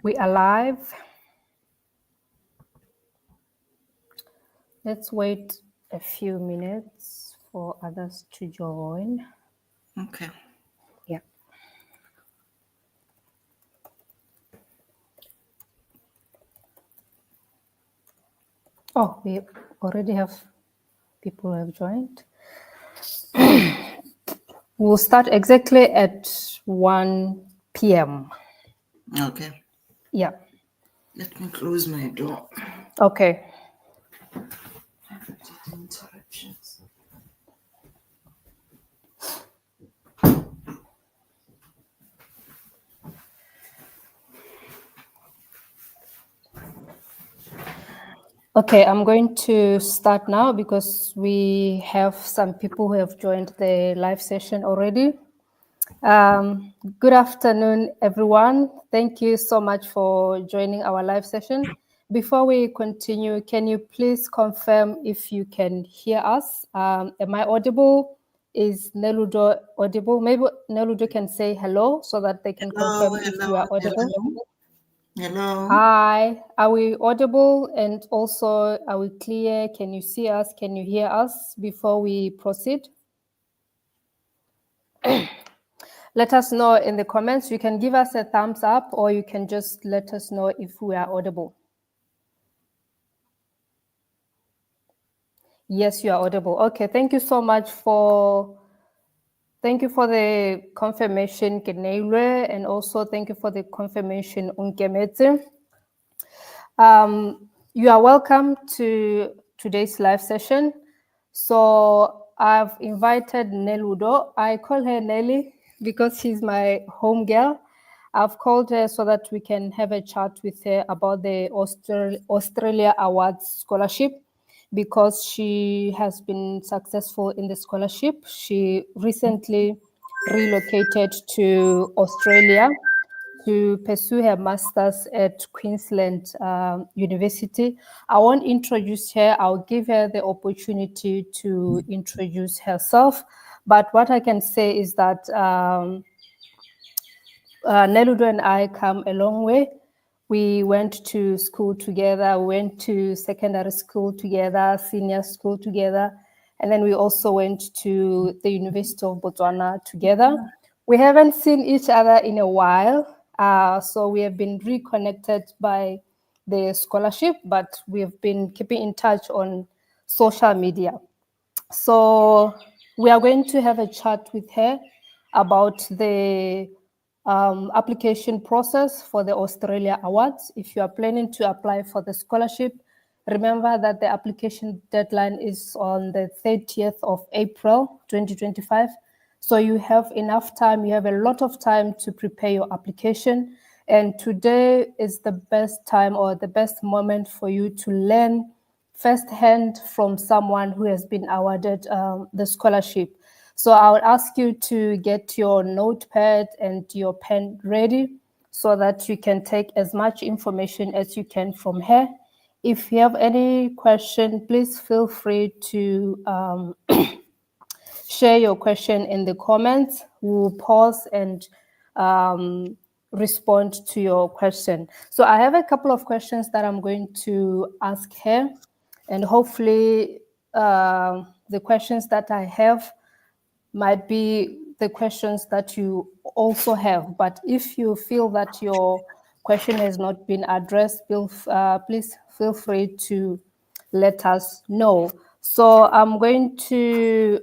We are live. Let's wait a few minutes for others to join. Okay. Yeah. Oh, we already have people who have joined. We'll start exactly at 1 p.m. Okay. Yeah. Let me close my door. Okay. Interruptions. Okay, I'm going to start now because we have some people who have joined the live session already. Good afternoon, everyone. Thank you so much for joining our live session. Before we continue, can you please confirm if you can hear us? Am I audible? Is Neludo audible? Maybe Neludo can say hello so that they can confirm if you are audible. Hello. Hi, are we audible? And also, are we clear? Can you see us? Can you hear us before we proceed? Let us know in the comments. You can give us a thumbs up or you can just let us know if we are audible. Yes, you are audible. Okay, thank you so much thank you for the confirmation, Keneilwe, and also thank you for the confirmation, Unkemetse. You are welcome to today's live session. So I've invited Neludo. I call her Nelly because she's my home girl. I've called her so that we can have a chat with her about the Australia Awards scholarship because she has been successful in the scholarship. She recently relocated to Australia to pursue her master's at Queensland University. I won't introduce her. I'll give her the opportunity to introduce herself. But what I can say is that Neludo and I come a long way. We went to school together, went to secondary school together, senior school together, and then we also went to the University of Botswana together. We haven't seen each other in a while, so we have been reconnected by the scholarship, but we have been keeping in touch on social media. So we are going to have a chat with her about the application process for the Australia Awards. If you are planning to apply for the scholarship, remember that the application deadline is on the 30th of April 2025. So you have enough time, you have a lot of time to prepare your application. And today is the best time or the best moment for you to learn firsthand from someone who has been awarded the scholarship. So I would ask you to get your notepad and your pen ready so that you can take as much information as you can from her. If you have any question, please feel free to share your question in the comments. We'll pause and respond to your question. So I have a couple of questions that I'm going to ask her, and hopefully the questions that I have might be the questions that you also have. But if you feel that your question has not been addressed, please feel free to let us know. So I'm going to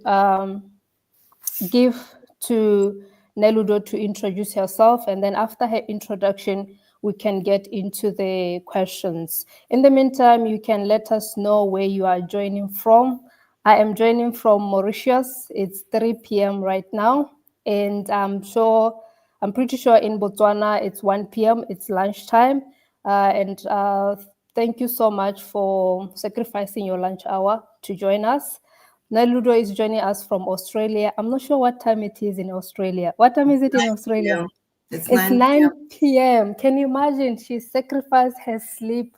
give to Neludo to introduce herself, and then after her introduction, we can get into the questions. In the meantime, you can let us know where you are joining from. I am joining from Mauritius. It's 3 p.m. right now, and I'm pretty sure in Botswana it's 1 p.m. It's lunchtime, and thank you so much for sacrificing your lunch hour to join us. Naludo is joining us from Australia. I'm not sure what time it is in Australia. What time is it in Australia? Yeah. It's It's 9 p.m. 9 p.m. Can you imagine? She sacrificed her sleep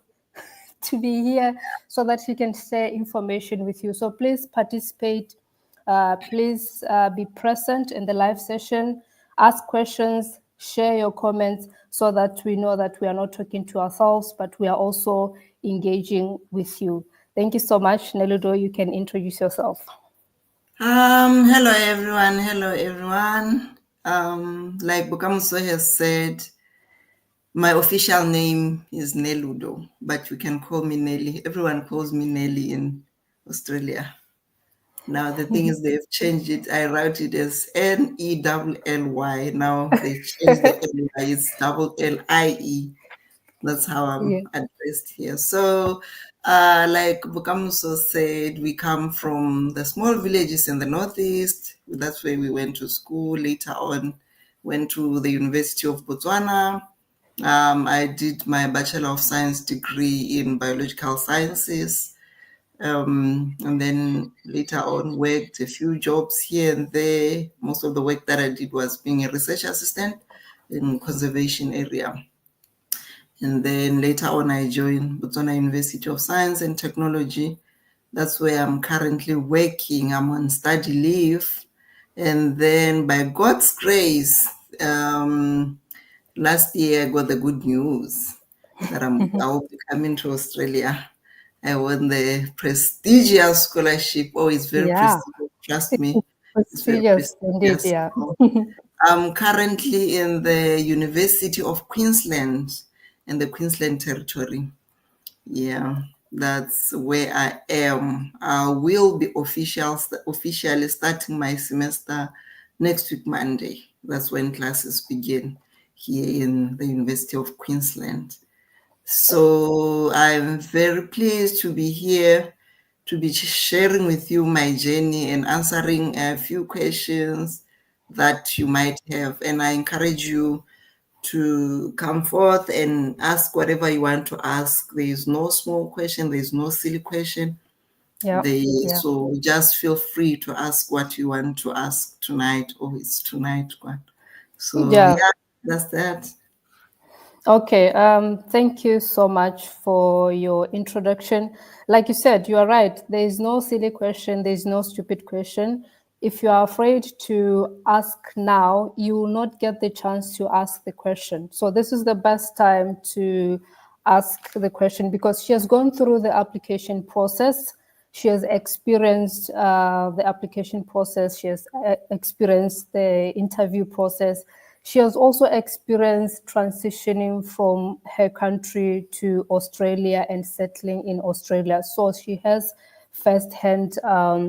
to be here so that she can share information with you. So please participate. Please be present in the live session. Ask questions. share your comments so that we know that we are not talking to ourselves, but we are also engaging with you. Thank you so much. Neludo, you can introduce yourself. Hello everyone. Hello everyone. Like Bokamoso has said, my official name is Neludo, but you can call me Nelly. Everyone calls me Nelly in Australia. Now the thing is they've changed it. I wrote it as Nellly. Now they changed the L-Y. It's double Lie. That's how Yeah. I'm addressed here. So, like Bukamuso said, we come from the small villages in the northeast. That's where we went to school. Later on, went to the University of Botswana. I did my Bachelor of Science degree in Biological Sciences. And then later on worked a few jobs here and there. Most of the work that I did was being a research assistant in conservation area. And then later on, I joined Botswana University of Science and Technology. That's where I'm currently working. I'm on study leave. And then by God's grace, last year I got the good news that I will be coming to Australia. I won the prestigious scholarship. Oh, it's very Yeah. prestigious. Trust me, it's very Prestigious indeed, prestigious. yeah. I'm currently in the University of Queensland in the Queensland Territory. Yeah, that's where I am. I will be officially starting my semester next week, Monday. That's when classes begin here in the University of Queensland. So I'm very pleased to be here to be sharing with you my journey and answering a few questions that you might have. And I encourage you to come forth and ask whatever you want to ask. There is no small question, there is no silly question. Yeah. Yeah. So just feel free to ask what you want to ask tonight, or it's tonight. So Yeah. yeah, that's that. Okay, thank you so much for your introduction. Like you said, you are right. There is no silly question, there is no stupid question. If you are afraid to ask now, you will not get the chance to ask the question. So, this is the best time to ask the question because she has gone through the application process. She has experienced the application process. She has experienced the interview process. She has also experienced transitioning from her country to Australia and settling in Australia. So she has first-hand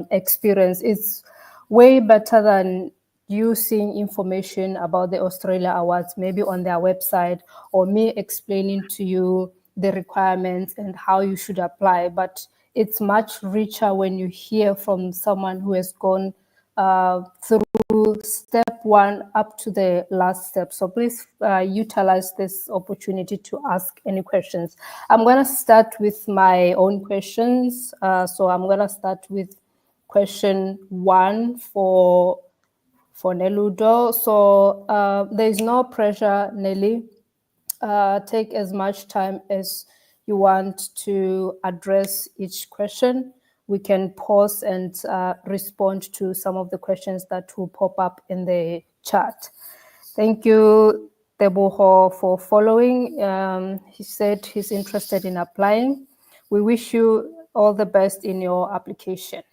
experience. It's way better than you seeing information about the Australia Awards, maybe on their website, or me explaining to you the requirements and how you should apply. But it's much richer when you hear from someone who has gone through step one up to the last step. So please utilize this opportunity to ask any questions. I'm going to start with my own questions. So I'm going to start with question one for Neludo. So there is no pressure, Nelly. Take as much time as you want to address each question. We can pause and respond to some of the questions that will pop up in the chat. Thank you, Teboho, for following. He said he's interested in applying. We wish you all the best in your application.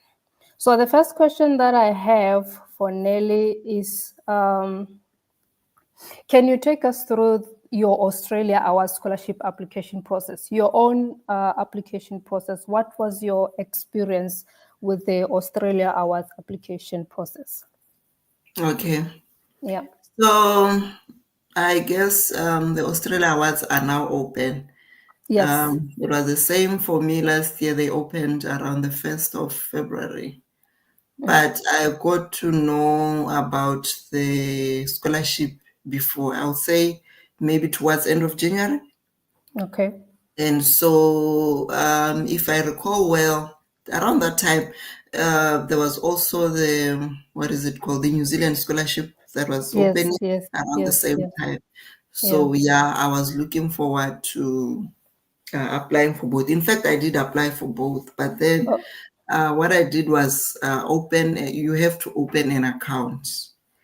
So the first question that I have for Nelly is, can you take us through your Australia Hours scholarship application process, your own application process? What was your experience with the Australia Hours application process? Okay. Yeah. So I guess the Australia Awards are now open. Yes. It was the same for me last year. They opened around the 1st of February. But I got to know about the scholarship before, I would say maybe towards end of January. Okay. And so, if I recall well, around that time, there was also the, what is it called? The New Zealand scholarship that was Yes. opening Yes. around the Yes. same Yes. time. Yeah. So, yeah, I was looking forward to applying for both. In fact, I did apply for both, but then what I did was you have to open an account.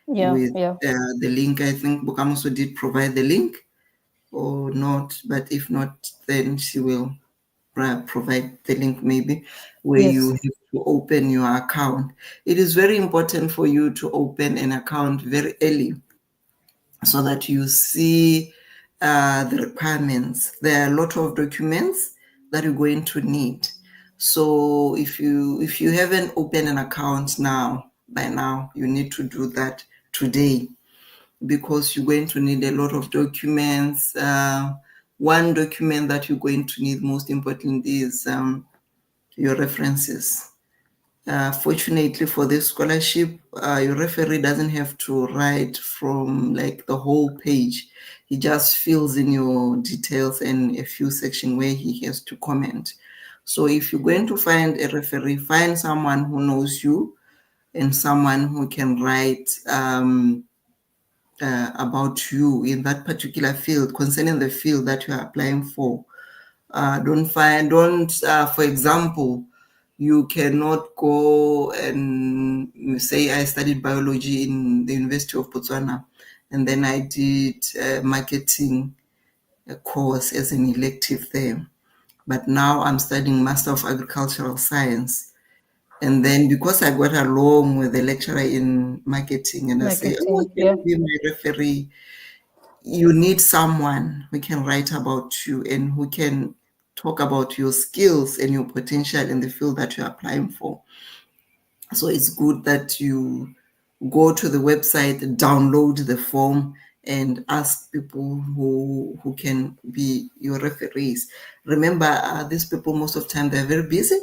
Yeah, with yeah. the link. I think Bokamoso did provide the link or not, but if not, then she will provide the link maybe where you Yes. have to open your account. It is very important for you to open an account very early so that you see the requirements. There are a lot of documents that you're going to need. So if you haven't opened an account now, by now, you need to do that today because you're going to need a lot of documents. One document that you're going to need most importantly is your references. Fortunately for this scholarship, your referee doesn't have to write from like the whole page. He just fills in your details and a few sections where he has to comment. So if you're going to find a referee, find someone who knows you and someone who can write about you in that particular field, concerning the field that you are applying for. For example, you cannot go and say I studied biology in the University of Botswana and then I did marketing course as an elective there. But now I'm studying Master of Agricultural Science. And then because I got along with the lecturer in marketing and I say, oh, Marketing. can Yeah. you be my referee? You need someone who can write about you and who can talk about your skills and your potential in the field that you're applying for. So it's good that you go to the website, download the form, and ask people who can be your referees. Remember, these people most of the time they're very busy.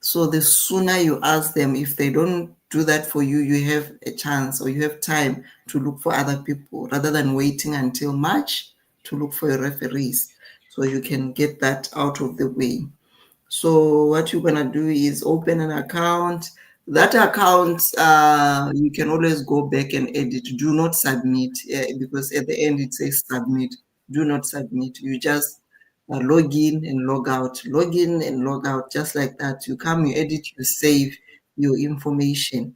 So the sooner you ask them, if they don't do that for you, you have a chance or you have time to look for other people rather than waiting until March to look for your referees. So you can get that out of the way. So what you're gonna do is open an account. That account, you can always go back and edit. Do not submit because at the end it says submit. Do not submit. You just log in and log out. Log in and log out, just like that. You come, you edit, you save your information,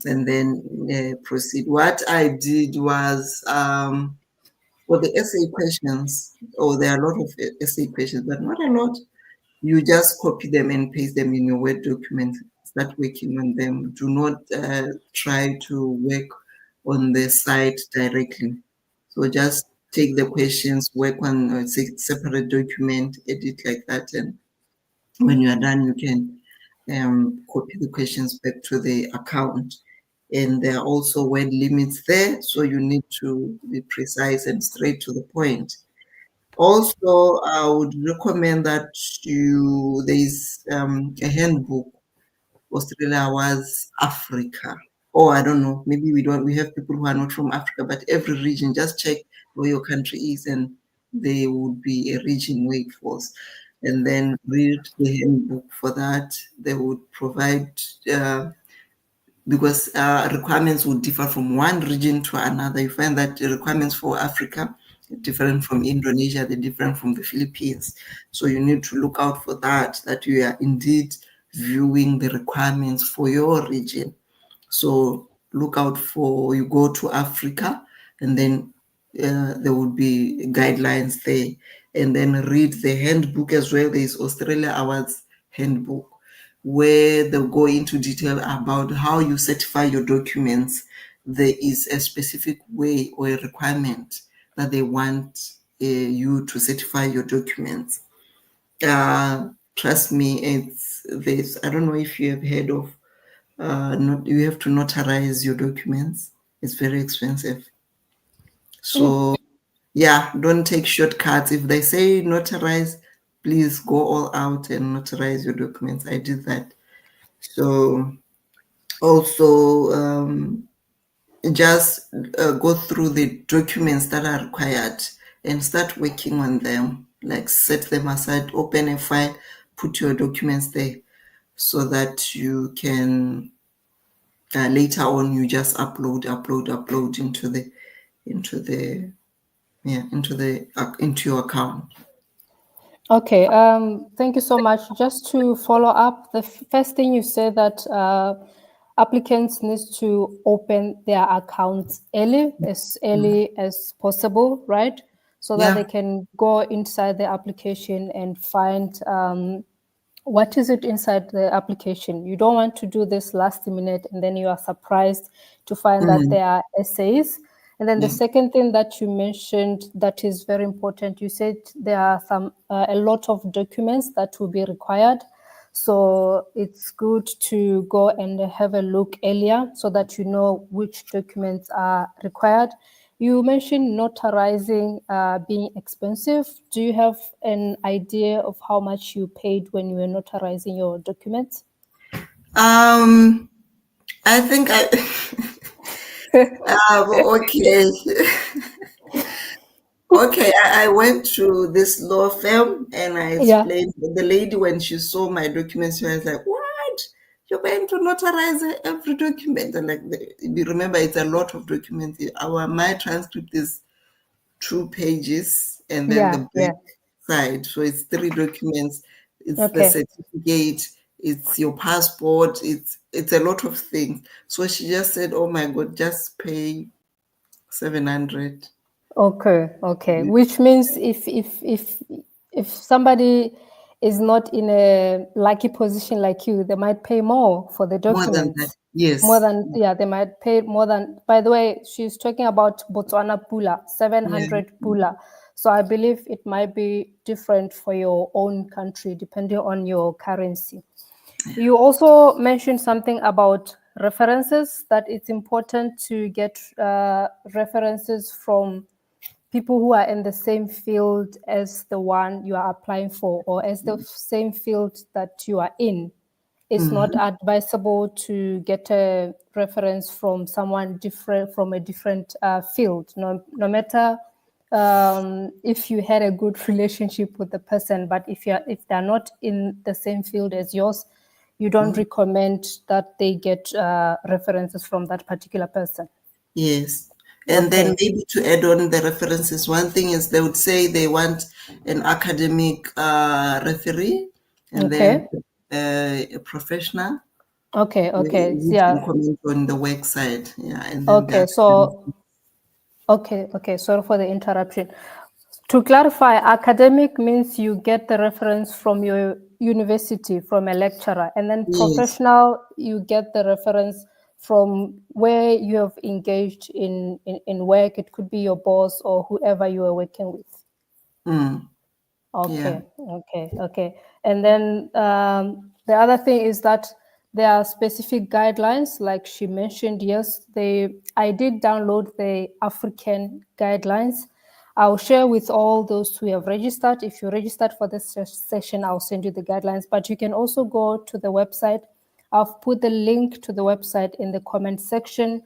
and then proceed. What I did was for the essay questions. Oh, there are a lot of essay questions, but not a lot. You just copy them and paste them in your Word document. Start working on them. Do not try to work on the site directly. So just take the questions, work on a separate document, edit like that, and when you are done, you can copy the questions back to the account. And there are also word limits there, so you need to be precise and straight to the point. Also, I would recommend that there's a handbook, Australia was Africa. Or I don't know, maybe we have people who are not from Africa, but every region, just check where your country is and there would be a region where it falls. And then read the handbook for that. They would provide uh, because requirements would differ from one region to another. You find that the requirements for Africa are different from Indonesia, they're different from the Philippines. So you need to look out for that you are indeed viewing the requirements for your region. So look out for, you go to Africa and then there would be guidelines there. And then read the handbook as well. There is Australia Awards handbook where they'll go into detail about how you certify your documents. There is a specific way or a requirement that they want you to certify your documents. Trust me, it's this. I don't know if you have heard of you have to notarize your documents. It's very expensive. Mm. So yeah, don't take shortcuts. If they say notarize, please go all out and notarize your documents. I did that. So also just go through the documents that are required and start working on them. Like set them aside, open a file, put your documents there so that you can later on you just upload into the into your account. Okay. Thank you so much. Just to follow up, the first thing you said that applicants need to open their accounts early as possible, right? So that they Yeah. can go inside the application and find what is it inside the application. You don't want to do this last minute and then you are surprised to find that Mm. there are essays. And then the Yeah. second thing that you mentioned that is very important, you said there are a lot of documents that will be required. So it's good to go and have a look earlier so that you know which documents are required. You mentioned notarizing being expensive. Do you have an idea of how much you paid when you were notarizing your documents? Um, I think I. Okay. Okay, I went to this law firm and I Yeah, explained. The lady, when she saw my documents, she was like, "What? You're going to notarize every document?" And like, you remember, it's a lot of documents. My transcript is 2 pages, and then the yeah, back yeah. side. So it's 3 documents. It's the Okay, certificate. It's your passport. It's a lot of things. So she just said, "Oh my God, just pay 700." okay, okay. Which means if somebody is not in a lucky position like you, they might pay more for the More than that, documents. More yes. than, yeah, they might pay more than, by the way, she's talking about Botswana Pula, Yeah. 700 Pula. So I believe it might be different for your own country depending on your currency. You also mentioned something about references, that it's important to get references from people who are in the same field as the one you are applying for or as the same field that you are in. It's not Mhm. advisable to get a reference from someone different from a different field, no matter if you had a good relationship with the person, but if they're not in the same field as yours, you don't Mhm. recommend that they get references from that particular person. Yes. And then Okay. maybe to add on the references, one thing is they would say they want an academic referee and then Okay. a professional Okay. Okay. who can Yeah. comment on the work side. Yeah. And then the Okay. academic. Okay. Okay. Sorry for the interruption. To clarify, academic means you get the reference from your university, from a lecturer, and then Yes. professional, you get the reference from where you have engaged in work. It could be your boss or whoever you are working with. Mm. Yeah. Okay, okay, okay. And then the other thing is that there are specific guidelines, like she mentioned. Yes, I did download the African guidelines. I'll share with all those who have registered. If you registered for this session, I'll send you the guidelines. But you can also go to the website. I've put the link to the website in the comment section.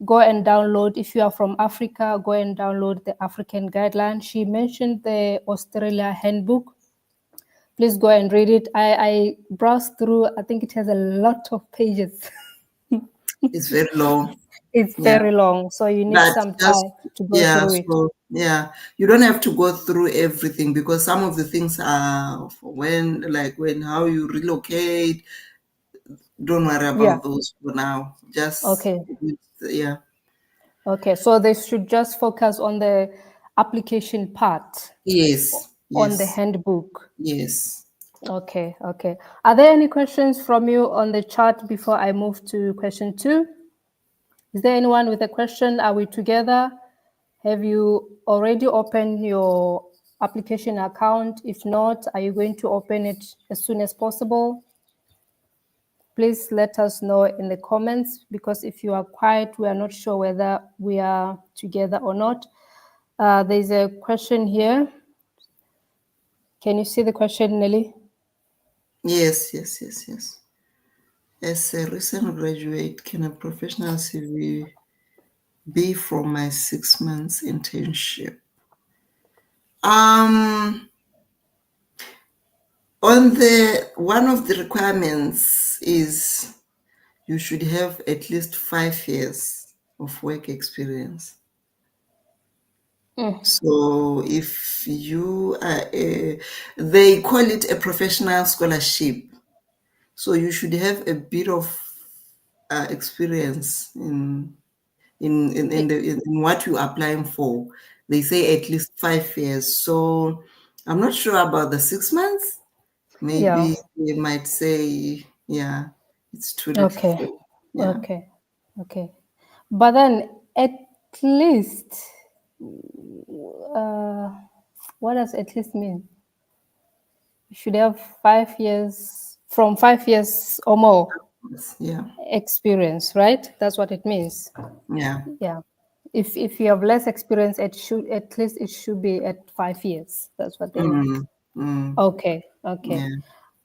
Go and download. If you are from Africa, go and download the African guideline. She mentioned the Australia handbook. Please go and read it. I browsed through. I think it has a lot of pages. It's very long. It's Yeah. very long, so you need But some just, time to go yeah. through it. So, yeah, you don't have to go through everything because some of the things are for when how you relocate. Don't worry Yeah. about those for now. Just, Okay. yeah. Okay. So they should just focus on the application part Yes, on the yes, handbook. yes. Okay. Okay. Are there any questions from you on the chat before I move to question 2? Is there anyone with a question? Are we together? Have you already opened your application account? If not, are you going to open it as soon as possible? Please let us know in the comments, because if you are quiet, we are not sure whether we are together or not. There's a question here. Can you see the question, Nelly? Yes, yes, yes, yes. As a recent graduate, can a professional CV be from my 6 months internship? Um, on the one of the requirements is you should have at least 5 years of work experience. So if you are they call it a professional scholarship. So you should have a bit of experience in what you're applying for. They say at least 5 years. So I'm not sure about the 6 months. Yeah. Maybe they might say, yeah, it's too little Okay. for, yeah. Okay. Okay. But then at least, uh, what does at least mean? You should have 5 years, from 5 years or more Yeah, experience, right? That's what it means. yeah. Yeah. If you have less experience, it should, at least it should be at 5 years. That's what they meant. Mm, mm, Okay. Okay. yeah.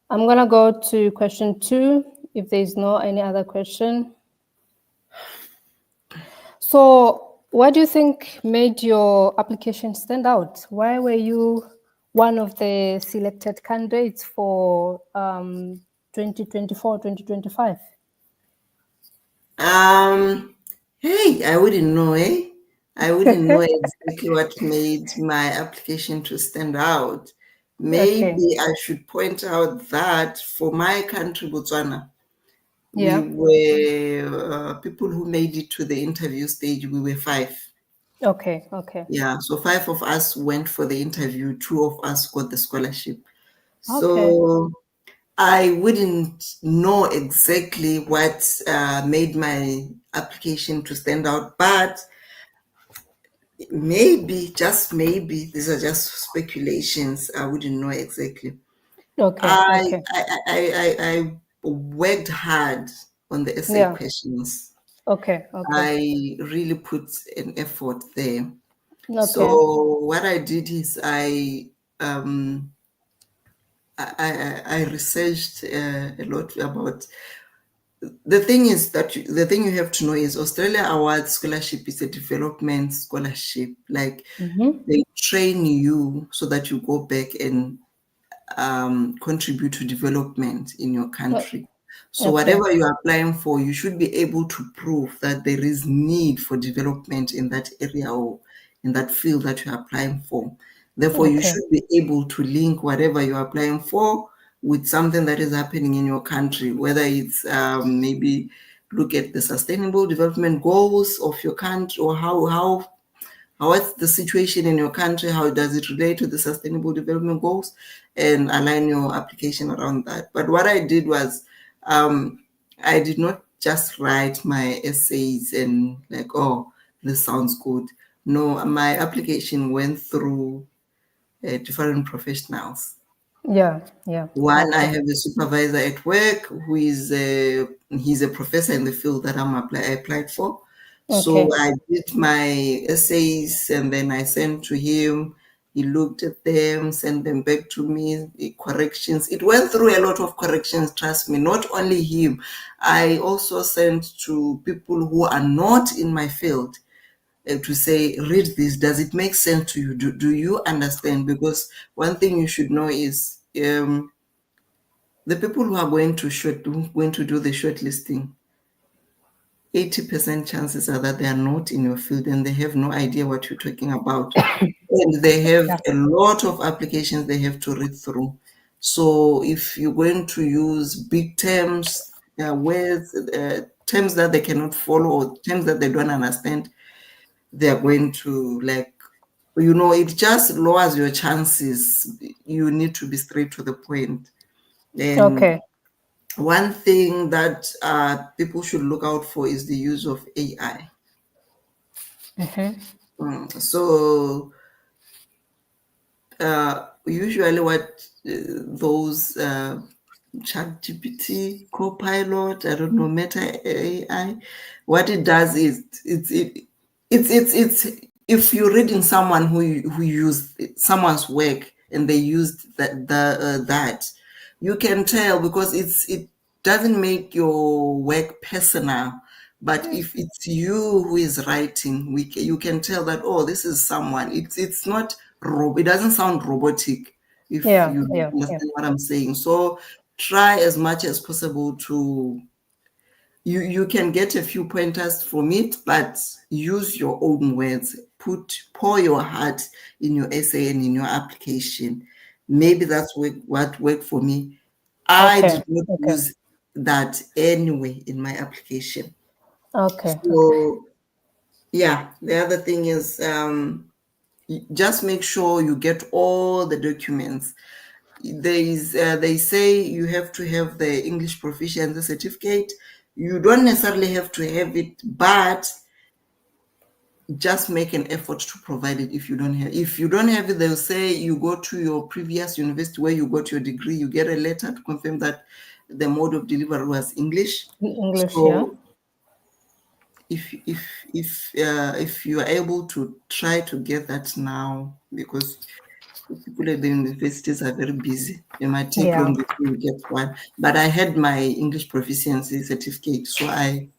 I'm gonna go to question 2. If there's no any other question. So, what do you think made your application stand out? Why were you one of the selected candidates for 2024, 2025? Um, hey, I wouldn't know, eh? I wouldn't know exactly what made my application to stand out. Okay. Maybe I should point out that for my country, Botswana, we Yeah. were people who made it to the interview stage. We were five. Okay. Okay. Yeah, so five of us went for the interview. Two of us got the scholarship. Okay. So I wouldn't know exactly what made my application to stand out, but maybe, just maybe, these are just speculations. I wouldn't know exactly. Okay. I Okay. I worked hard on the essay Yeah. questions. Okay. Okay. I really put an effort there. Okay. So what I did is um, I researched a lot about. The thing is that the thing you have to know is Australia Award Scholarship is a development scholarship. Like Mm-hmm. they train you so that you go back and contribute to development in your country. So Okay. whatever you are applying for, you should be able to prove that there is need for development in that area or in that field that you're applying for. Therefore, you Okay. should be able to link whatever you're applying for with something that is happening in your country, whether it's maybe look at the sustainable development goals of your country or what's the situation in your country, how does it relate to the sustainable development goals, and align your application around that. But what I did was I did not just write my essays and like, oh, this sounds good. No, my application went through different professionals. Yeah. Yeah. One, I Okay. have a supervisor at work who is he's a professor in the field that I applied for. So Okay. I did my essays and then I sent to him. He looked at them, sent them back to me, the corrections. It went through a lot of corrections, trust me, not only him. I also sent to people who are not in my field to say, read this. Does it make sense to you? Do you understand? Because one thing you should know is the people who are going to do the shortlisting, 80% chances are that they are not in your field and they have no idea what you're talking about. And they have Yeah. a lot of applications they have to read through. So if you're going to use big terms, words, terms that they cannot follow, or terms that they don't understand, they are going to like, it just lowers your chances. You need to be straight to the point. And Okay. one thing that people should look out for is the use of AI. Mm-hmm. So usually what those ChatGPT, Copilot, I don't know, Meta AI, what it does is it's if you're reading someone who used someone's work and they used that you can tell because it doesn't make your work personal. But if it's you who is writing, you can tell that, oh, this is someone. It's not it doesn't sound robotic, if Yeah. you Yeah. Yeah. understand what I'm saying. So try as much as possible to you can get a few pointers from it, but use your own words. Pour your heart in your essay and in your application. Maybe that's what worked for me. I Okay. did not Okay. use that anyway in my application. Okay. Okay. So yeah, the other thing is just make sure you get all the documents. They say you have to have the English proficiency certificate. You don't necessarily have to have it, but just make an effort to provide it if you don't have. If you don't have it, they'll say you go to your previous university where you got your degree, you get a letter to confirm that the mode of delivery was English. English, yeah. So if you are able to try to get that now, because people at the universities are very busy, it might take Yeah. long before you get one. But I had my English proficiency certificate, so I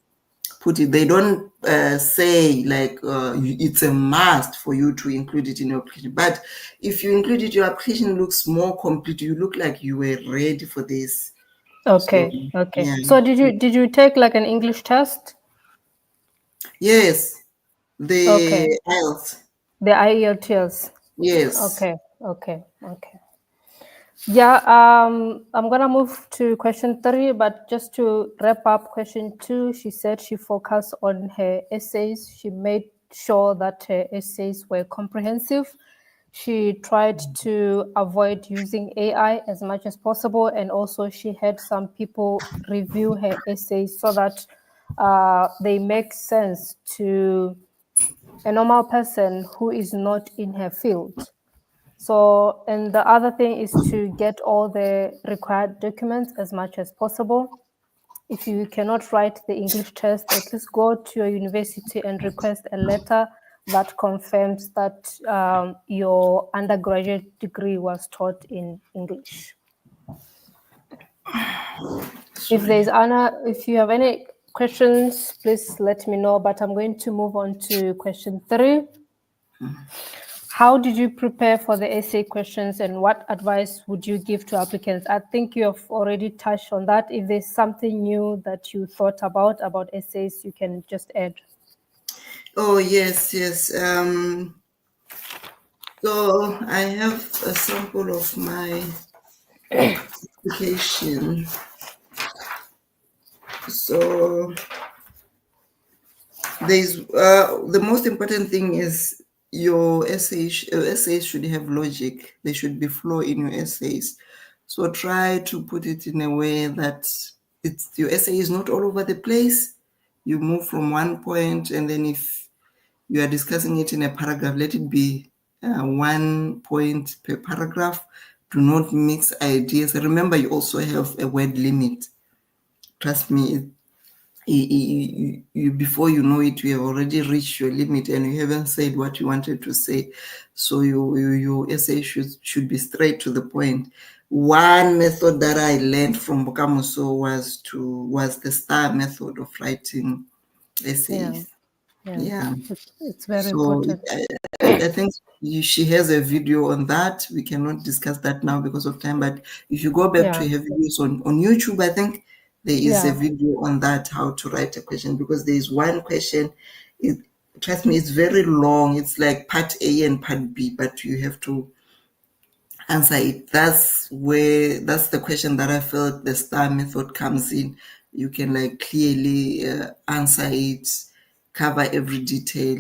put it. They don't say like it's a must for you to include it in your application. But if you include it, your application looks more complete. You look like you were ready for this. So Okay. Okay. yeah, So did you take like an English test? yes, the Okay. IELTS, The IELTS. yes. Okay. Okay. Okay. Yeah, I'm gonna move to question 3, but just to wrap up question 2, she said she focused on her essays. She made sure that her essays were comprehensive. She tried to avoid using AI as much as possible, and also she had some people review her essays so that they make sense to a normal person who is not in her field. So, and the other thing is to get all the required documents as much as possible. If you cannot write the English test, at least go to your university and request a letter that confirms that your undergraduate degree was taught in English. Sorry. If you have any questions, please let me know. But I'm going to move on to question 3. How did you prepare for the essay questions and what advice would you give to applicants? I think you have already touched on that. If there's something new that you thought about essays, you can just add. Oh yes, yes. So I have a sample of my application. So there's the most important thing is your essays should have logic. There should be flow in your essays. So try to put it in a way that it's your essay is not all over the place. You move from one point, and then if you are discussing it in a paragraph, let it be 1 point per paragraph. Do not mix ideas. Remember, you also have a word limit. Trust me, before you know it, you have already reached your limit and you haven't said what you wanted to say. So your essay should be straight to the point. One method that I learned from Bokamoso was the STAR method of writing Yeah, essays. yeah. Yeah. It's very So important. I think she has a video on that. We cannot discuss that now because of time. But if you go back Yeah, to her videos on YouTube, I think there is a yeah, video on that, how to write a question, because there is one question. It, trust me, it's very long. It's like part A and part B, but you have to answer it. That's the question that I felt the STAR method comes in. You can like clearly answer it, cover every detail,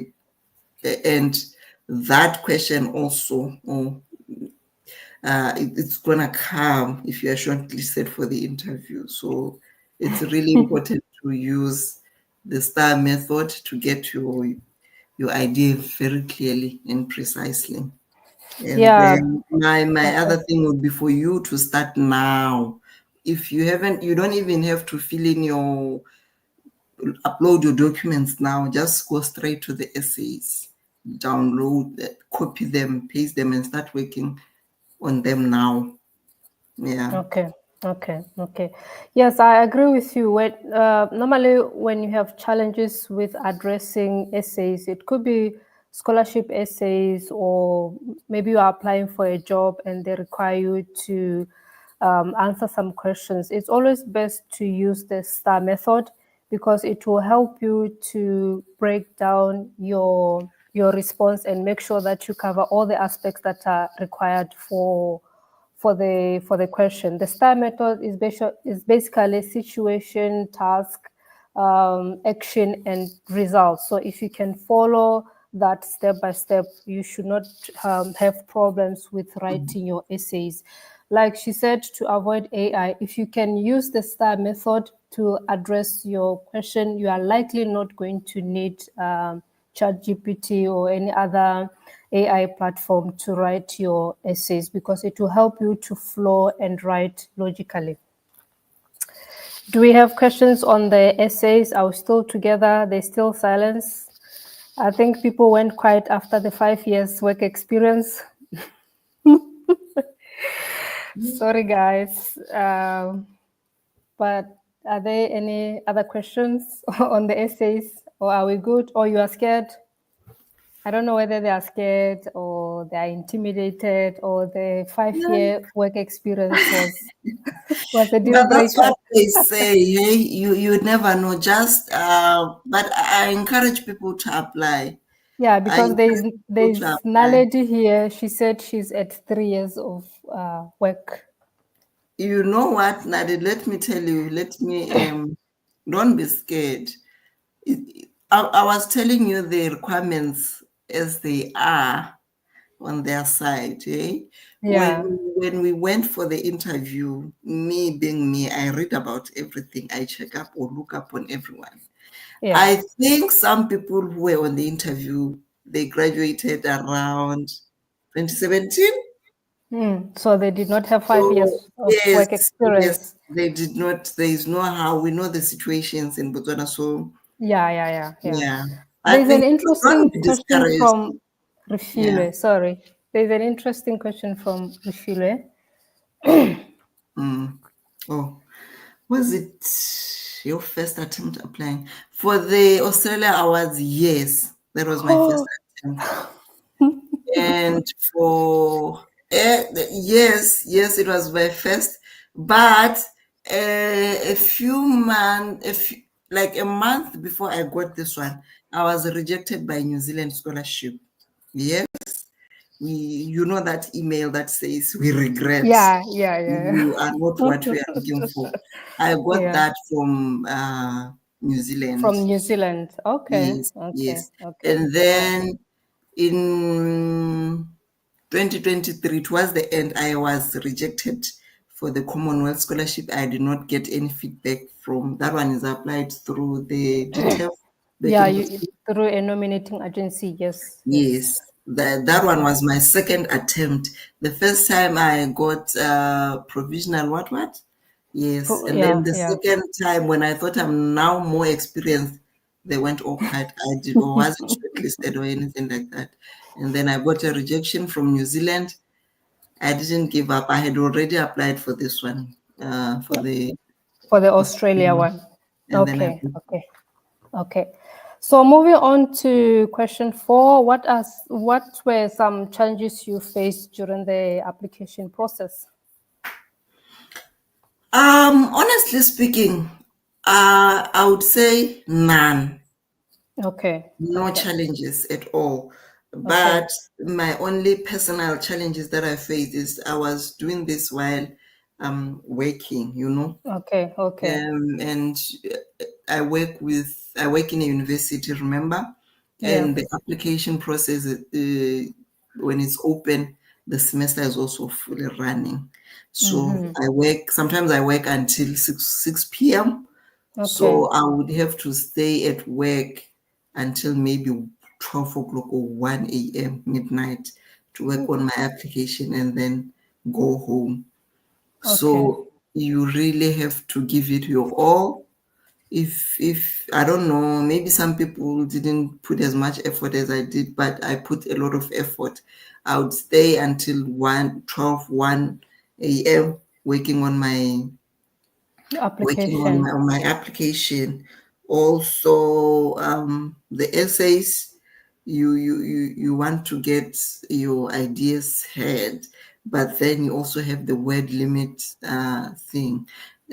and that question also, it's gonna come if you are shortlisted for the interview. So it's really important to use the STAR method to get your idea very clearly and precisely. And yeah. then my Okay. other thing would be for you to start now. If you haven't, you don't even have to fill in your upload your documents now. Just go straight to the essays, download, copy them, paste them, and start working on them now. Yeah. Okay, okay, okay. Yes, I agree with you. Normally when you have challenges with addressing essays, it could be scholarship essays, or maybe you are applying for a job and they require you to answer some questions. It's always best to use the STAR method because it will help you to break down your response and make sure that you cover all the aspects that are required for the question. The STAR method is basically situation, task, action, and results. So if you can follow that step by step, you should not have problems with writing your essays. Like she said, to avoid AI, if you can use the STAR method to address your question, you are likely not going to need ChatGPT or any other AI platform to write your essays, because it will help you to flow and write logically. Do we have questions on the essays? Are we still together? There's still silence. I think people went quiet after the 5 years work experience. Sorry, guys. But are there any other questions on the essays, or are we good, or you are scared? I don't know whether they are scared or they are intimidated, or the 5 year work experience was a deal But that's breaker. what they say. Hey? You never know. Just but I encourage people to apply. Yeah, I because encourage people to there's apply. Naledi here. She said she's at 3 years of work. You know what, Nadi? Let me tell you. Let me don't be scared. I was telling you the requirements as they are on their side. Eh? When Yeah, when we went for the interview, me being me, I read about everything. I check up or look up on everyone. yeah. I think some people who were on the interview, they graduated around 2017. So they did not have five So years of yes, work yes, experience. they did not. There is no how we know the situations in Botswana. So Yeah, yeah, yeah, yeah. yeah, I There's an think don't interesting be question discouraged. from Yeah. Rifile. Sorry. There's an interesting question from Rifile. Mm. Oh, was it your first attempt applying for the Australia Awards? Yes, that was my first Oh, attempt. And for yes, it was my first, but a few months, like a month before I got this one, I was rejected by New Zealand scholarship. Yes, you know that email that says we regret yeah, yeah, yeah. you are not what we are looking for. I got Yeah. that from New Zealand. From New Zealand. Okay, Yes, okay, yes, okay. and Oh, then in 2023, towards the end, I was rejected for the Commonwealth Scholarship. I did not get any feedback from that one. Is applied through the DTEF back yeah, in you Brazil. through a nominating agency. Yes, yes. Yes, that one was my second attempt. The first time I got provisional what? Yes, and then Yeah, the yeah. second time when I thought I'm now more experienced, they went all quiet. I did or wasn't shortlisted or anything like that. And then I got a rejection from New Zealand. I didn't give up. I had already applied for this one, for the For the Australia Australian, one. and then I Okay, okay, okay. So moving on to question 4, what were some challenges you faced during the application process? honestly speaking, I would say none. Okay, No okay, challenges at all. okay, But my only personal challenges that I faced is I was doing this while working, okay, okay. and I work in a university, remember, Yeah. and the application process when it's open, the semester is also fully running. So Mm-hmm. sometimes I work until 6 p.m. Okay. So I would have to stay at work until maybe 12 o'clock or 1 a.m. midnight to work on my application and then go home. Okay. So you really have to give it your all. If I don't know, maybe some people didn't put as much effort as I did, but I put a lot of effort. I would stay until 1 a.m. Working on Application. my application. Also, the essays, you want to get your ideas heard, but then you also have the word limit thing.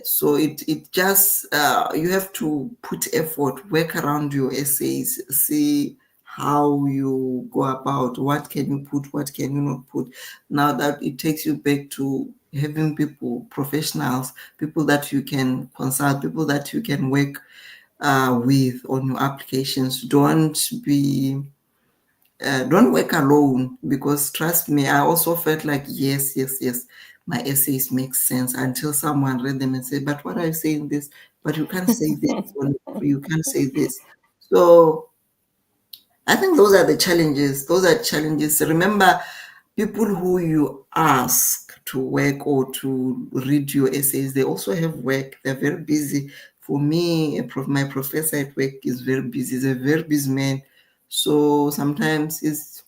So it just you have to put effort, work around your essays, see how you go about what can you put, what can you not put. Now that it takes you back to having people, professionals, people that you can consult, people that you can work with on your applications. Don't work alone, because trust me, I also felt like yes, my essays make sense until someone read them and said, but what are you saying this? But you can't say this, or you can't say this. So I think those are the challenges. Those are challenges. Remember, people who you ask to work or to read your essays, they also have work. They're very busy. For me, my professor at work is very busy. He's a very busy man. So sometimes it's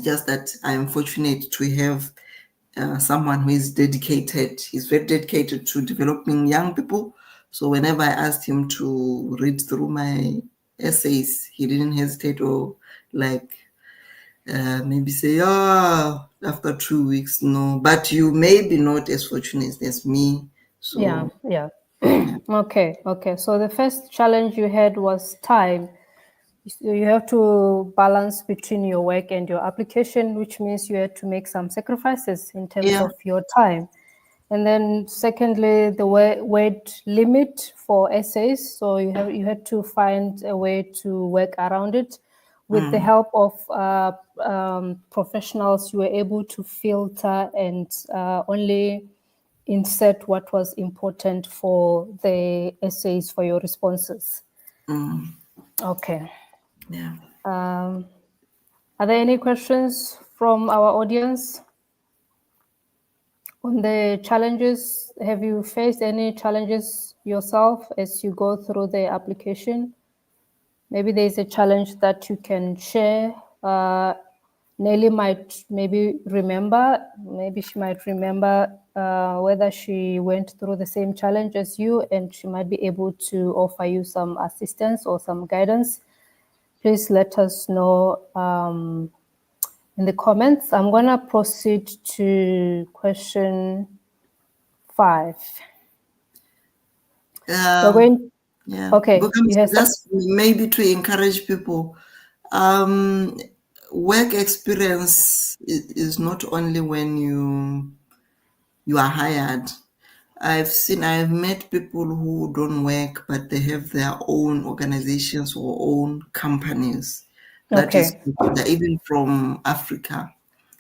just that I'm fortunate to have someone who is dedicated. He's very dedicated to developing young people. So whenever I asked him to read through my essays, he didn't hesitate, or like maybe say, oh, after 2 weeks, no. But you may be not as fortunate as me. Yeah, So yeah. yeah. Okay. So the first challenge you had was time. So you have to balance between your work and your application, which means you had to make some sacrifices in terms Yeah. of your time. And then secondly, the word limit for essays. So you had to find a way to work around it. With the Mm, help of professionals, you were able to filter and only insert what was important for the essays for your responses. mm, Okay. yeah. Are there any questions from our audience on the challenges? Have you faced any challenges yourself as you go through the application? Maybe there's a challenge that you can share. Nelly might maybe remember, maybe she might remember whether she went through the same challenge as you, and she might be able to offer you some assistance or some guidance. Please let us know in the comments. I'm going to proceed to question 5. We're Um, going, yeah. okay, Because you have some, just maybe to encourage people. Um, Work experience is not only when you are hired. I've met people who don't work, but they have their own organizations or own companies. That is okay, considered, even from Africa,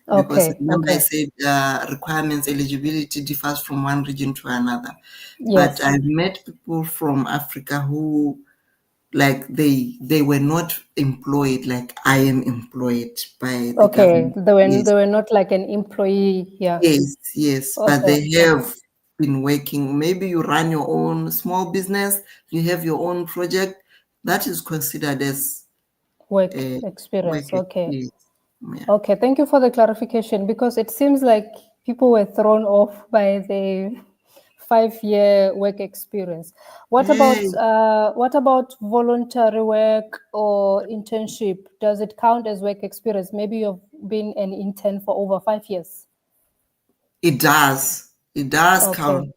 because okay, remember I okay, said requirements, eligibility differs from one region to another. But yes. I've met people from Africa who, like, they were not employed like I am employed by the Okay, government. Yes, they were not like an employee here. yes, but Okay, they okay. have been working. Maybe you run your own small business, you have your own project. That is considered as Work a work experience. Okay. experience. Yeah. Okay, thank you for the clarification, because it seems like people were thrown off by the 5-year work experience. Hey, What about voluntary work or internship? Does it count as work experience? Maybe you've been an intern for over 5 years. it does. It does Okay, count.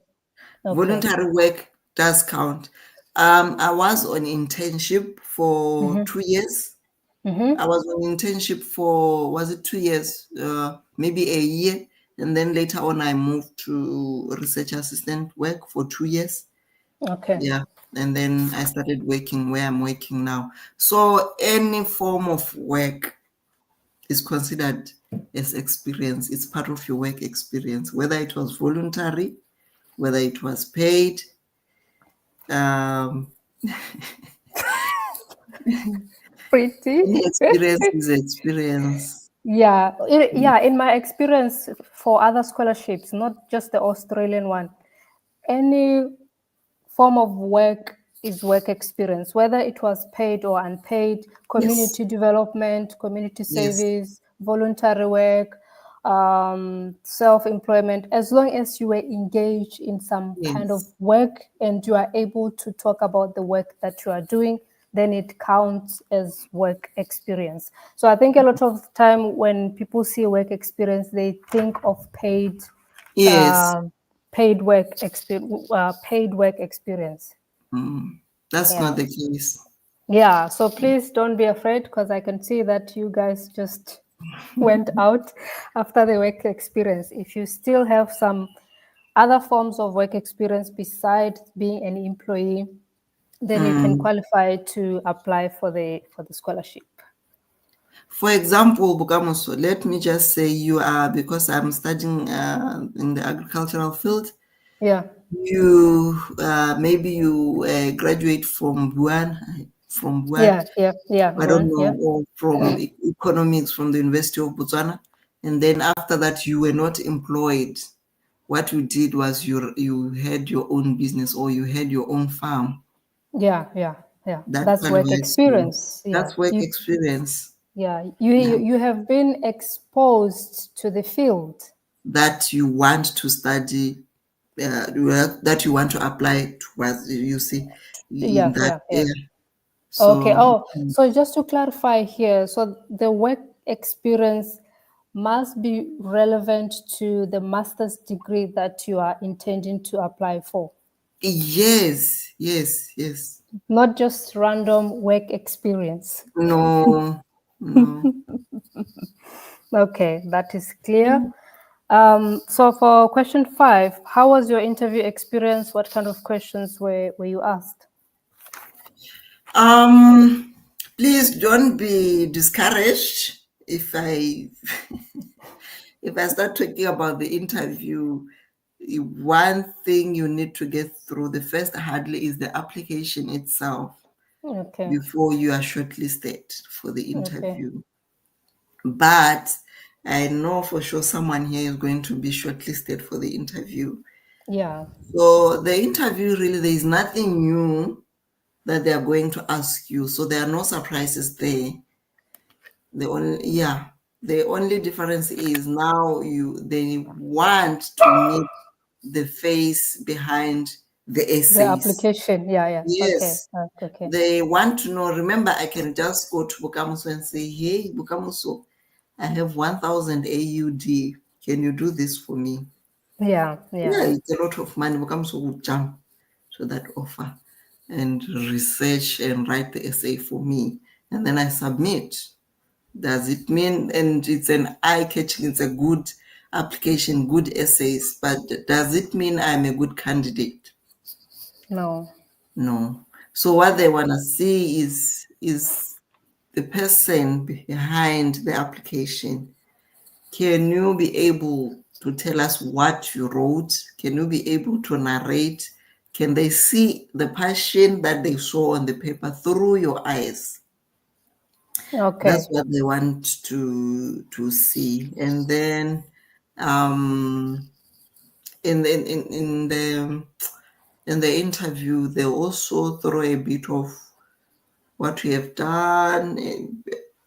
okay. Voluntary work does count. I was on internship for 2 years. I was on internship for, was it 2 years? Maybe a year. And then later on, I moved to research assistant work for 2 years. Okay. Yeah. And then I started working where I'm working now. So any form of work is considered as experience. It's part of your work experience, whether it was voluntary, whether it was paid. Um, Pretty. any experience is experience. Yeah, yeah. In my experience for other scholarships, not just the Australian one, any form of work is work experience, whether it was paid or unpaid, Yes, community development, community yes, service, voluntary work, self-employment. As long as you were engaged in some kind of yes, work and you are able to talk about the work that you are doing, then it counts as work experience. So I think a lot of the time when people see work experience, they think of yes. um, paid work experience. That's not Yeah. the case. Yeah. So please don't be afraid, because I can see that you guys just went out after the work experience. If you still have some other forms of work experience besides being an employee, then you can qualify to apply for the scholarship. For example, Bukamoso, let me just say you are, because I'm studying in the agricultural field, Yeah. you maybe you graduate from Buan, Yeah. I don't One. Yeah. know, or from economics from the University of Botswana, and then after that you were not employed. What you did was you had your own business or you had your own farm. Yeah. That That's work qualifies you. experience. Yeah. That's work experience. You Yeah, you have been exposed to the field. that you want to study, that you want to apply towards. You see, in that Yeah. area. Okay. So Oh, so just to clarify here, so the work experience must be relevant to the master's degree that you are intending to apply for, yes. not just random work experience. No, no. Okay, that is clear. So for question 5, how was your interview experience? What kind of questions were you asked? Um, Please don't be discouraged if I if I start talking about the interview. One thing you need to get through, the first hurdle, is the application itself Okay, before you are shortlisted for the okay, interview. But I know for sure someone here is going to be shortlisted for the interview. yeah, So the interview, really, there is nothing new that they are going to ask you. So there are no surprises there. The only difference is now they want to meet the face behind the the essays. application, yeah, okay, Yes, okay, they want to know. Remember, I can just go to Bukamuso and say, "Hey, Bukamuso, I have 1,000 AUD. Can you do this for me?" yeah, Yeah, it's a lot of money. Bukamuso would jump to that offer and research and write the essay for me, and then I submit. Does it mean, and it's an eye-catching, it's a good application, good essays, but does it mean I'm a good candidate? no, No. So what they want to see is the person behind the application. Can you be able to tell us what you wrote? Can you be able to narrate? Can they see the passion that they saw on the paper through your eyes? That's okay, what they want to see. And then um, in the interview, they also throw a bit of what we have done,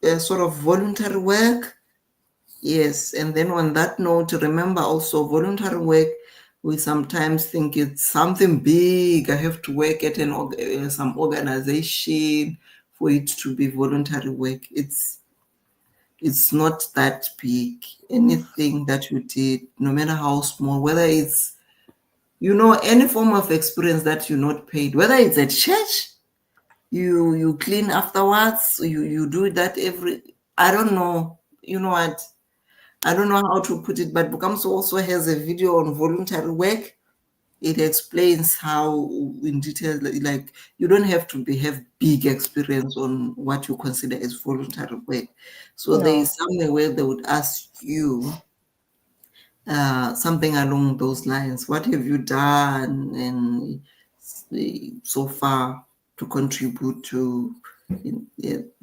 a sort of voluntary work. Yes, and then on that note, remember also voluntary work. We sometimes think it's something big. I have to work at some organization for it to be voluntary work. It's not that big. Anything that you did, no matter how small, whether it's any form of experience that you're not paid, whether it's at church, you clean afterwards, you do that I don't know. You know what? I don't know how to put it, but Bukamso also has a video on voluntary work. It explains how in detail, like you don't have to have big experience on what you consider as voluntary work. So there no, is somewhere where they would ask you something along those lines. What have you done and so far to contribute to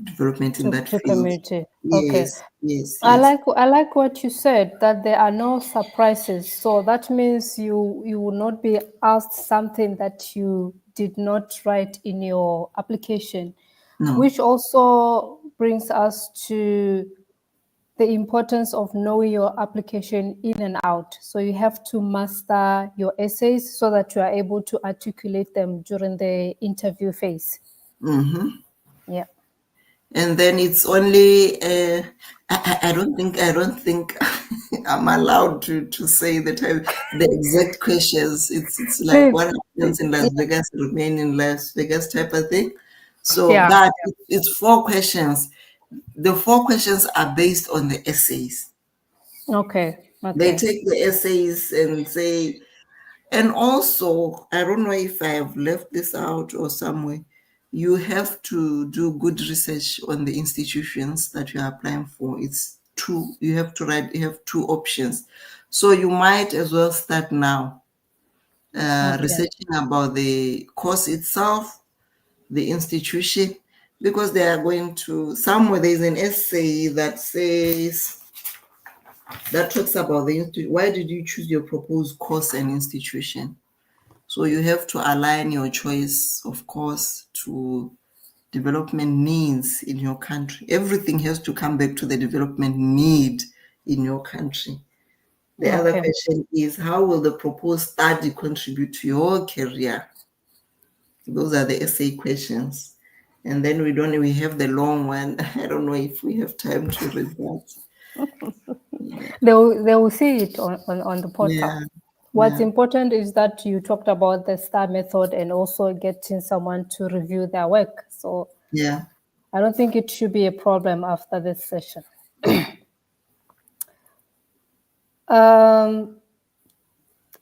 development in that to field? community. Okay. Yes. I like what you said, that there are no surprises. So that means you will not be asked something that you did not write in your application, No. which also brings us to the importance of knowing your application in and out. So you have to master your essays so that you are able to articulate them during the interview phase. Mm-hmm. Yeah. And then it's only I don't think I'm allowed to say the exact questions. It's like Please. what happens in Las Vegas remain in Las Vegas type of thing. So Yeah. but it's 4 questions. the 4 questions are based on the essays. Okay. They Okay. take the essays and say, and also, I don't know if I have left this out or somewhere, you have to do good research on the institutions that you are applying for. It's two, you have to write, you have 2 options. So you might as well start now, Okay. researching about the course itself, the institution, because they are going to, somewhere there's an essay that says, that talks about the institute. Why did you choose your proposed course and institution? So you have to align your choice, of course, to development needs in your country. Everything has to come back to the development need in your country. The other Okay. question is, how will the proposed study contribute to your career? Those are the essay questions. And then we have the long one. I don't know if we have time to read that. They will see it on the portal. Yeah, What's yeah, important is that you talked about the STAR method and also getting someone to review their work. So yeah. I don't think it should be a problem after this session. Are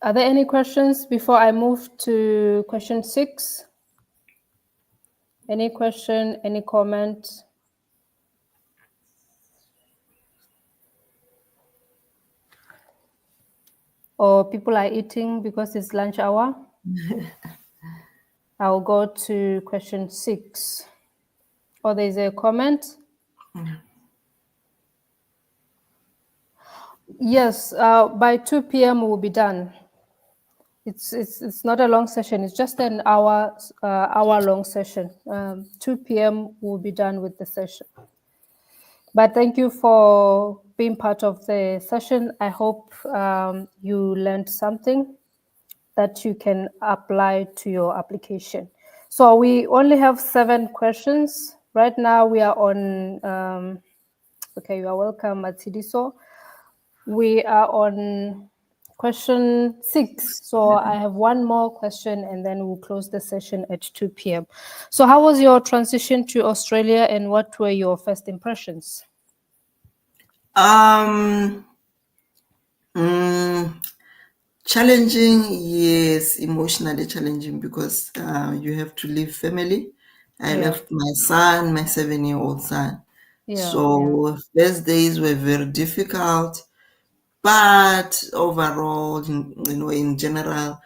there any questions before I move to question 6? Any question, any comment? Or people are eating because it's lunch hour? I'll go to question 6. Or there's a comment? Yes, by 2 p.m. we'll be done. It's not a long session. It's just an hour long session. 2 p.m. we'll be done with the session. But thank you for being part of the session. I hope you learned something that you can apply to your application. So we only have 7 questions. Right now we are on, okay, you are welcome, Matsidiso. We are on question 6. So I have one more question and then we'll close the session at 2 p.m. So how was your transition to Australia and what were your first impressions? Um, mm, Challenging, yes, emotionally challenging because you have to leave family. I Yeah, left my son, my 7-year-old son. yeah, yeah. So first days were very difficult, but overall, in general,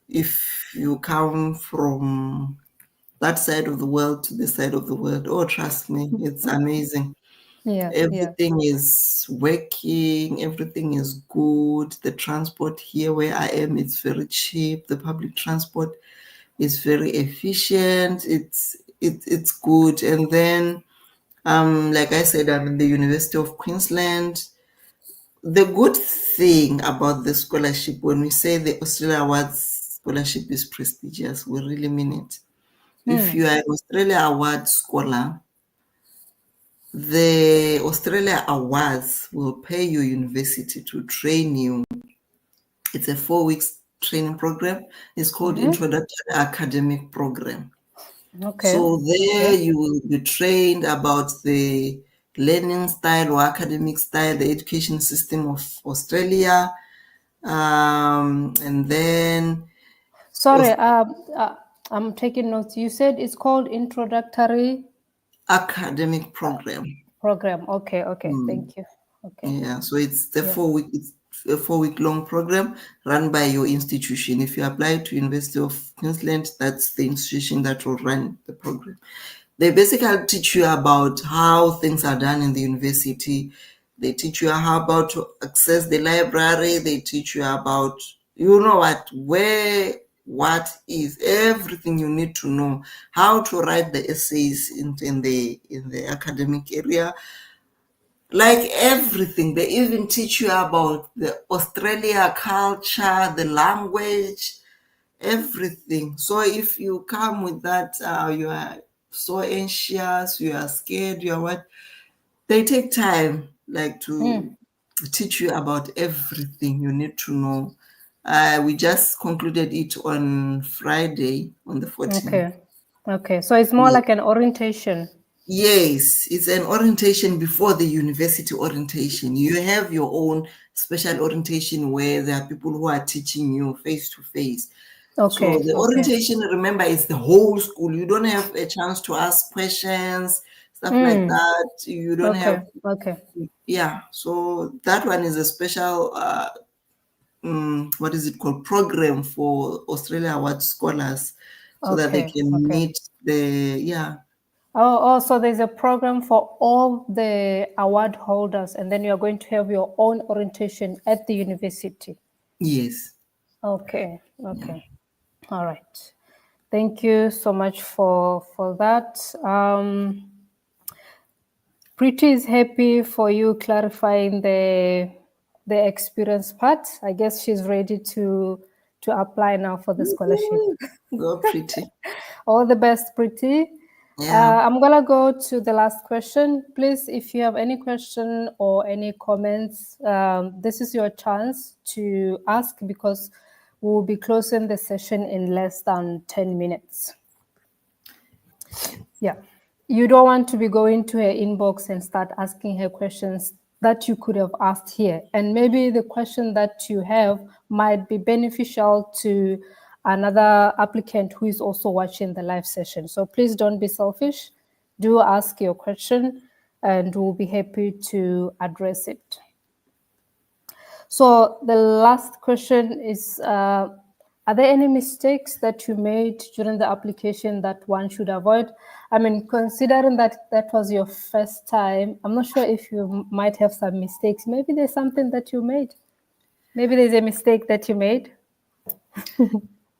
if you come from that side of the world to this side of the world, oh, trust me, it's amazing. Yeah, yeah. Everything is working, everything is good. The transport here where I am, it's very cheap. The public transport is very efficient. It's good. And then like I said, I'm in the University of Queensland. The good thing about the scholarship, when we say the Australia Awards scholarship is prestigious, we really mean it. If you are an Australia Award scholar, the Australia Awards will pay your university to train you. It's a 4 weeks training program. It's called Introductory Academic Program. Okay. So there Okay. you will be trained about the learning style or academic style, the education system of Australia. And then Sorry, I'm taking notes. You said it's called introductory academic program. program. Okay, okay. Thank you. Okay. Yeah, so it's Yeah. a 4 week long program run by your institution. If you apply to University of Queensland, that's the institution that will run the program. They basically teach you about how things are done in the university. They teach you how about to access the library. They teach you about, what is everything you need to know, how to write the essays in the academic area, like everything. They even teach you about the Australia culture, the language, everything. So if you come with that, you are so anxious, you are scared, you are what, they take time like to teach you about everything you need to know. We just concluded it on Friday, on the 14th. Okay. Okay. So it's more Yeah. like an orientation. Yes, it's an orientation before the university orientation. You have your own special orientation where there are people who are teaching you face to face. So Okay, the okay. orientation, remember, is the whole school. You don't have a chance to ask questions, stuff like Mm, that. You don't okay, have, okay, yeah. So that one is a special, what is it called, program for Australia Award scholars, so that they okay, can okay. meet the, yeah, Oh, so there's a program for all the award holders, and then you're going to have your own orientation at the university. yes. Okay, okay. All right. Thank you so much for that. Pretty is happy for you clarifying the experience part. I guess she's ready to apply now for the scholarship. Mhm. So pretty. All the best, Pretty. Yeah. I'm gonna go to the last question. Please, if you have any question or any comments, this is your chance to ask because we'll be closing the session in less than 10 minutes. Yeah. You don't want to be going to her inbox and start asking her questions that you could have asked here. And maybe the question that you have might be beneficial to another applicant who is also watching the live session. So please don't be selfish. Do ask your question and we'll be happy to address it. So the last question is, are there any mistakes that you made during the application that one should avoid? I mean, considering that that was your first time, I'm not sure if you might have some mistakes. Maybe there's something that you made. Maybe there's a mistake that you made.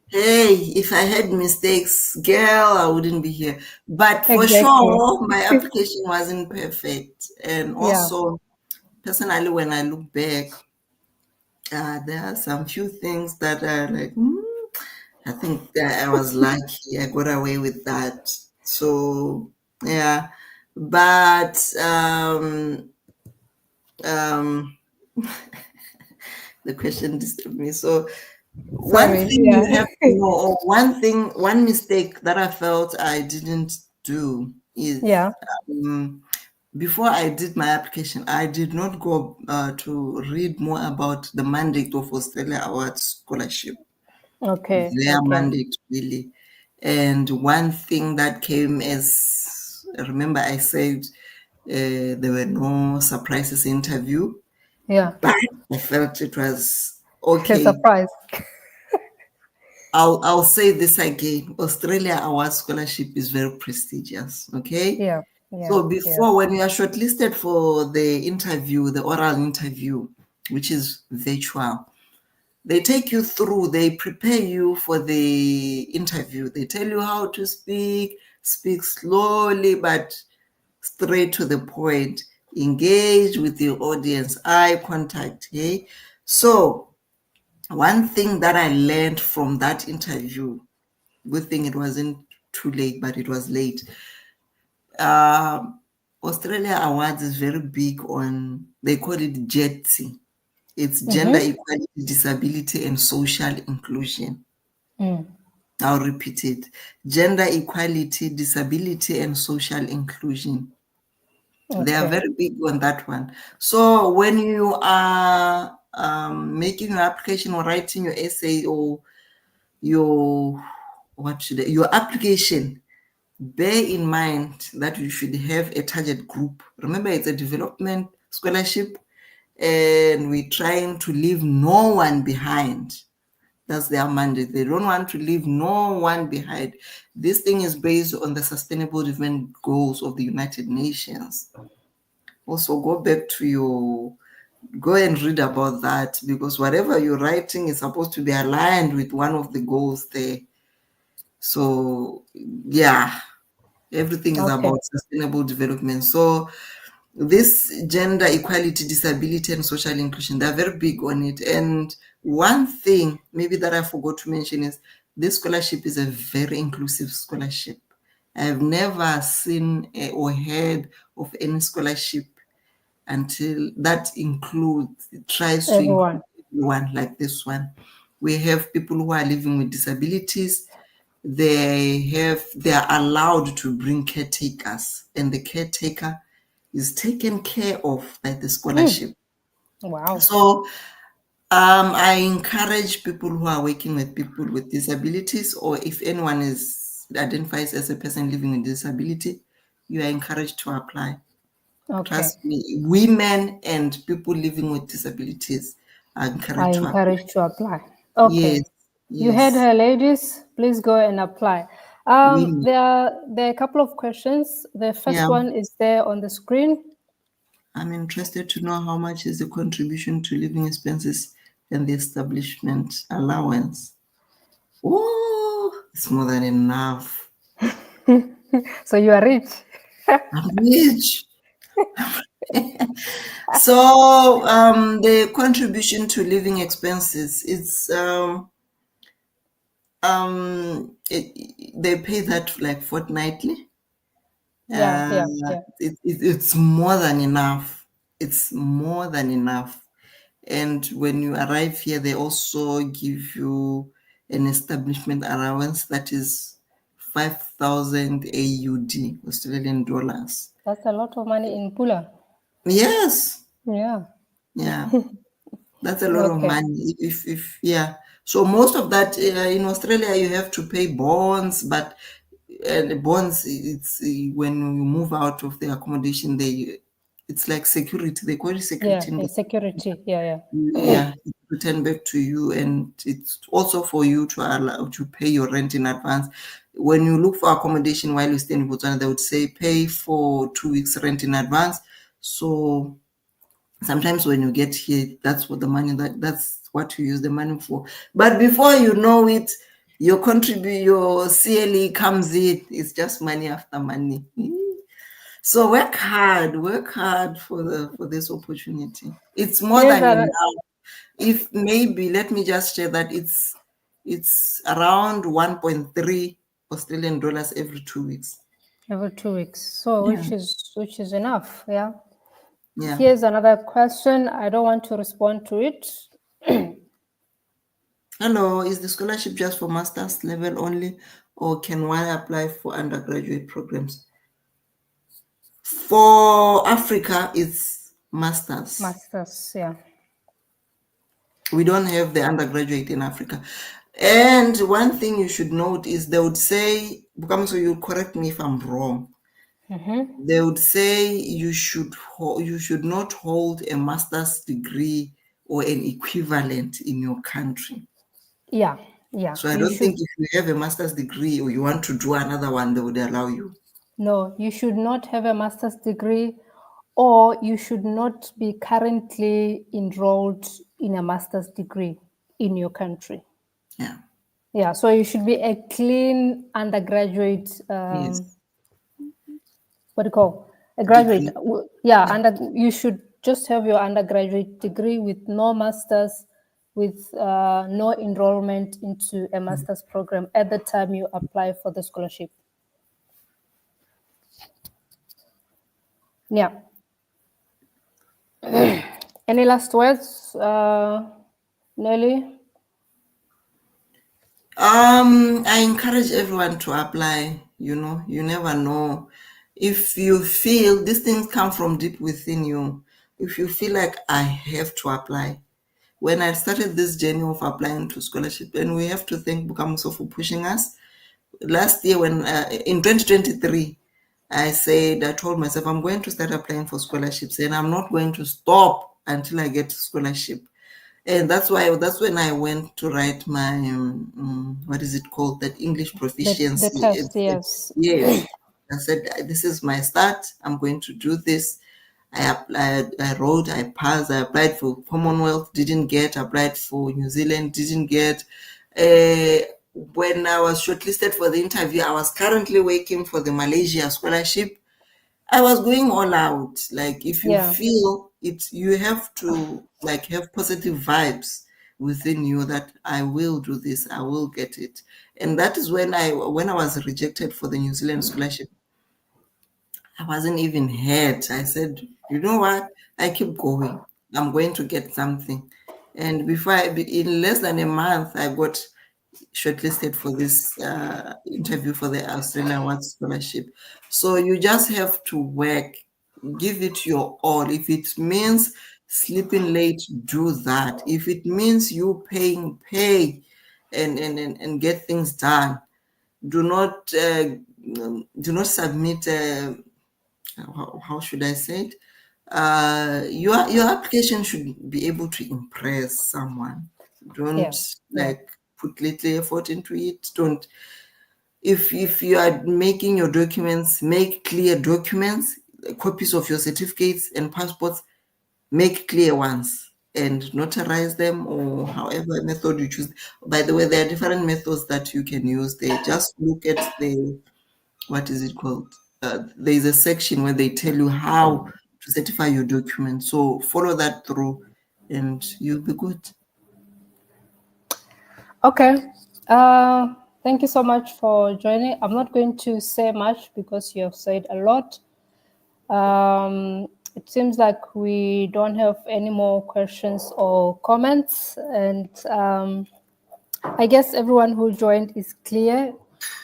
Hey, if I had mistakes, girl, I wouldn't be here. But for Exactly. sure, my application wasn't perfect. And Yeah. also, personally, when I look back, there are some few things that are like, I think that I was lucky. I got away with that. So, yeah. But um, the question disturbed me. So, one Sorry. thing Yeah. you have to know, or one mistake that I felt I didn't do is Yeah. before I did my application, I did not go to read more about the mandate of Australia Awards Scholarship, Okay. their Okay. mandate really. And one thing that came as, remember, I said there were no surprises interview, Yeah. but I felt it was A okay. surprise. I'll say this again. Australia Award Scholarship is very prestigious. Okay. Yeah. Yeah. So Yeah. before, when you are shortlisted for the interview, the oral interview, which is virtual, they take you through, they prepare you for the interview. They tell you how to speak slowly, but straight to the point, engage with your audience, eye contact. Okay. So one thing that I learned from that interview, good thing it wasn't too late, but it was late. Australia Awards is very big on, they call it JETSI. It's gender Mm-hmm. equality, disability, and social inclusion. Mm. I'll repeat it. Gender equality, disability, and social inclusion. They are Okay. very big on that one. So when you are making your application or writing your essay or your your application, bear in mind that you should have a target group. Remember, it's a development scholarship, and we're trying to leave no one behind. That's their mandate. They don't want to leave no one behind. This thing is based on the Sustainable Development Goals of the United Nations. Also, go and read about that, because whatever you're writing is supposed to be aligned with one of the goals there. So, yeah, everything is Okay. about sustainable development. So this gender equality, disability, and social inclusion, they're very big on it. And one thing maybe that I forgot to mention is this scholarship is a very inclusive scholarship. I've never seen or heard of any scholarship until that includes, it tries to include Everyone. everyone like this one. We have people who are living with disabilities, they are allowed to bring caretakers, and the caretaker is taken care of by the scholarship. Wow. So I encourage people who are working with people with disabilities, or if anyone is identifies as a person living with disability, you are encouraged to apply. Okay. Trust me, women and people living with disabilities are I encouraged to apply. encourage to apply. Yes, Okay. You heard yes, her, ladies. Please go and apply. women. There are a couple of questions. The first Yeah, one is there on the screen. I'm interested to know how much is the contribution to living expenses and the establishment allowance. Oh, it's more than enough. So you are rich. I'm rich. So the contribution to living expenses, they pay that like fortnightly. Yeah, yeah, yeah. It's more than enough. It's more than enough. And when you arrive here, they also give you an establishment allowance that is 5,000 AUD, Australian dollars. That's a lot of money in Pula. Yes, Yeah. yeah, that's a lot of Okay. money. If yeah. So most of that in Australia, you have to pay bonds, but the bonds, it's when you move out of the accommodation, it's like security. They call it Yeah, security in yeah, the security. Yeah, yeah. yeah, it return back to you, and it's also for you to allow to pay your rent in advance. When you look for accommodation while you stay in Botswana, they would say pay for 2 weeks rent in advance. So sometimes when you get here, that's what the money that's what you use the money for. But before you know it, your CLE comes in. It's just money after money. So work hard for this opportunity. It's more Here's than a enough. If maybe let me just share that it's around 1.3 Australian dollars every 2 weeks. every 2 weeks. So Yeah, which is enough. Yeah. yeah. Here's another question. I don't want to respond to it. Hello, is the scholarship just for master's level only, or can one apply for undergraduate programs? For Africa, it's master's. Masters. Yeah. We don't have the undergraduate in Africa. And one thing you should note is they would say, Bukamso, you correct me if I'm wrong. Mm-hmm. They would say you should not hold a master's degree or an equivalent in your country. Yeah. Yeah. So I You don't should think if you have a master's degree or you want to do another one, they would allow you. No, you should not have a master's degree, or you should not be currently enrolled in a master's degree in your country. Yeah. Yeah, so you should be a clean undergraduate. Yes. What do you call a graduate? Degree. Yeah, Yeah. you should just have your undergraduate degree with no masters, with no enrollment into a master's program at the time you apply for the scholarship. Yeah. Any last words, Nelly? I encourage everyone to apply. You never know. If you feel these things come from deep within you, if you feel like I have to apply. When I started this journey of applying to scholarship, and we have to thank Bukamuso for pushing us. Last year, when in 2023, I told myself I'm going to start applying for scholarships, and I'm not going to stop until I get a scholarship. And that's when I went to write my what is it called, that English The proficiency. test, yes. Yes, I said this is my start. I'm going to do this. I applied, I wrote, I passed. I applied for Commonwealth, didn't get. Applied for New Zealand, didn't get. When I was shortlisted for the interview, I was currently waiting for the Malaysia scholarship. I was going all out. Like if you Yeah. feel it, you have to like have positive vibes within you that I will do this, I will get it. And that is when I was rejected for the New Zealand scholarship. I wasn't even hurt. I said, you know what? I keep going. I'm going to get something. And in less than a month, I got shortlisted for this interview for the Australian Awards Scholarship. So you just have to work, give it your all. If it means sleeping late, do that. If it means you paying, pay and get things done. Do not submit. How should I say it? Your application should be able to impress someone. Don't Yeah. Yeah. put little effort into it. Don't if you are making your documents, make clear documents, copies of your certificates and passports, make clear ones and notarize them, or however method you choose. By the way, there are different methods that you can use. They just look at the, what is it called? There's a section where they tell you how to certify your document. So follow that through and you'll be good. Okay. Thank you so much for joining. I'm not going to say much because you have said a lot. It seems like we don't have any more questions or comments, and I guess everyone who joined is clear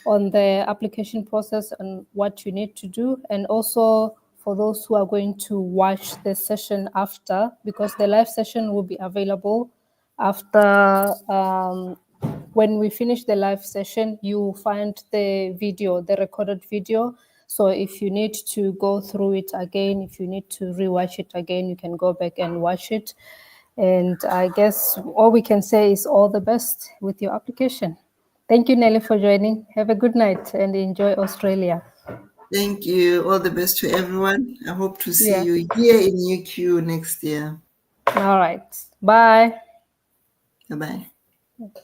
on the application process and what you need to do, and also for those who are going to watch the session after, because the live session will be available after. When we finish the live session, you find the video, the recorded video. So if you need to go through it again, if you need to rewatch it again, you can go back and watch it. And I guess all we can say is all the best with your application. Thank you, Nelly, for joining. Have a good night and enjoy Australia. Thank you. All the best to everyone. I hope to see Yeah. you here in UQ next year. All right. Bye. Bye bye.